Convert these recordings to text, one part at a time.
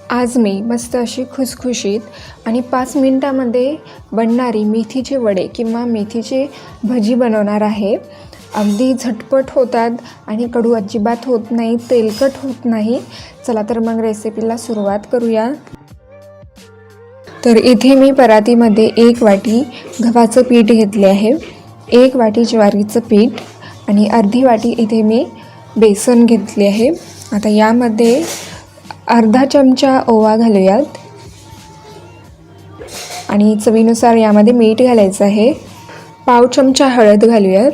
आज मी मस्त अशी खुसखुशीत आणि 5 मिनिटामध्ये बनणारी मेथीचे वडे किंवा मेथीचे भजी बनवणार आहे. अगदी झटपट होतात आणि कडू अजिबात होत नाही, तेलकट होत नाही. चला तर मग रेसिपीला सुरुवात करूया. तर इथे मी परातीमध्ये 1 वाटी गव्हाचं पीठ घेतले आहे, 1 वाटी ज्वारीचं पीठ आणि अर्धी वाटी इथे मी बेसन घेतले आहे. आता यामध्ये अर्धा चमचा ओवा घालूयात आणि चवीनुसार यामध्ये मीठ घालायचं आहे. पाव चमचा हळद घालूयात.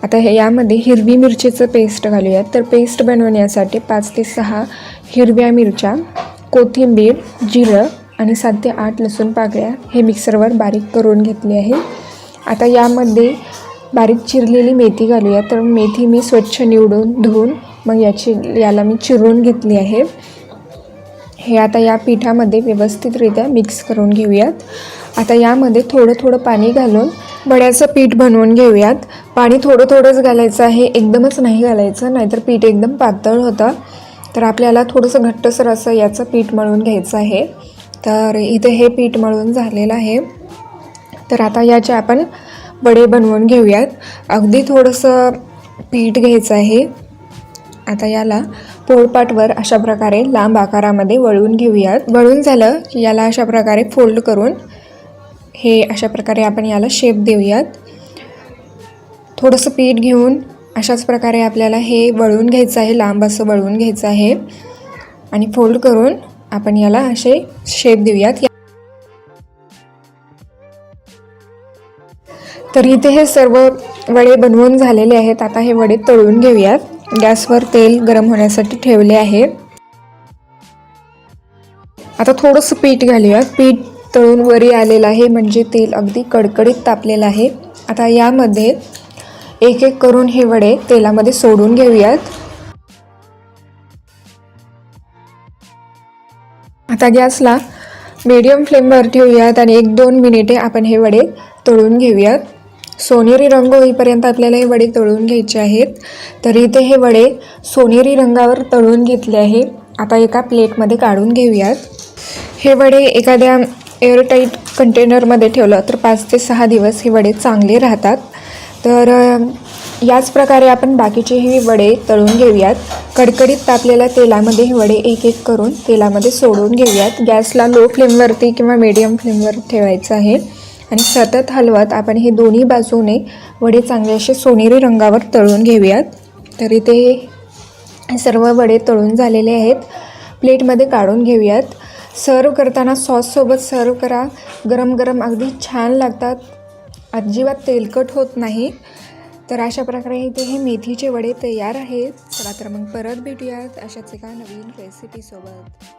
आता यामध्ये हिरवी मिरचीचं पेस्ट घालूयात. तर पेस्ट बनवण्यासाठी 5 ते 6 हिरव्या मिरच्या, कोथिंबीर, जिरं आणि 7 ते 8 लसूण पाकळ्या हे मिक्सरवर बारीक करून घेतले आहे. आता यामध्ये बारीक चिरलेली मेथी घालूया. तर मेथी मी स्वच्छ निवडून धुवून मग याला मी चिरून घेतली आहे. हे आता या पिठामध्ये व्यवस्थितरित्या मिक्स करून घेऊयात. आता यामध्ये थोडं पाणी घालून वड्याचं पीठ बनवून घेऊयात. पाणी थोडंच घालायचं आहे, एकदमच नाही घालायचं, नाहीतर पीठ एकदम पातळ होतं. तर आपल्याला थोडंसं घट्टसर असं याचं पीठ मळून घ्यायचं आहे. तर इथे हे पीठ मळून झालेलं आहे. तर आता याचे आपण वडे बनवून घेऊयात. अगदी थोडंसं पीठ घ्यायचं आहे. आता याला पोळपाटवर अशा प्रकारे लांब आकारामध्ये वळून घेऊयात. वळून झालं की याला अशा प्रकारे फोल्ड करून हे अशा प्रकारे आपण याला शेप देऊयात. थोडंसं पीठ घेऊन अशाच प्रकारे आपल्याला हे वळून घ्यायचं आहे, लांब असं वळून घ्यायचं आहे आणि फोल्ड करून आपण याला असे शेप देऊयात. तर इथे हे सर्व वडे बनवून झालेले आहेत. आता हे वडे तळून घेऊयात. गॅसवर तेल गरम होण्यासाठी ठेवले आहे. आता थोडंसं पीठ घालूयात. पीठ तळून वरी आलेलं आहे, म्हणजे तेल अगदी कडकडीत तापलेलं आहे. आता यामध्ये एक एक करून हे वडे तेलामध्ये सोडून घेऊयात. आता गॅसला मीडियम फ्लेमवर ठेवूयात आणि 1-2 मिनिटे आपण हे वडे तळून घेऊयात. सोनेरी रंग होईपर्यंत आपल्याला हे वडे तळून घ्यायचे आहेत. तर इथे हे वडे सोनेरी रंगावर तळून घेतले आहे. आता एका प्लेटमध्ये काढून घेऊयात. हे वडे एखाद्या एअरटाईट कंटेनरमध्ये ठेवलं तर 5 ते 6 दिवस हे वडे चांगले राहतात. तर याच प्रकारे आपण बाकीचेही वडे तळून घेऊयात. कडकडीत तापलेल्या तेलामध्ये हे वडे एक एक करून तेलामध्ये सोडून घेऊयात. गॅसला लो फ्लेमवरती किंवा मीडियम फ्लेमवर ठेवायचं आहे आणि सतत हलवत आपण हे दोन्ही बाजूने वडे चांगले असे सोनेरी रंगावर तळून घेऊयात. तर इथे सर्व वडे तळून झालेले आहेत. प्लेटमध्ये काढून घेऊयात. सर्व करताना सॉससोबत सर्व करा. गरम गरम अगदी छान लागतात, अजिबात तेलकट होत नाही. तर अशा प्रकारे इथे हे मेथीचे वडे तयार आहेत. चला तर मग परत भेटूयात अशाच एका नवीन रेसिपीसोबत.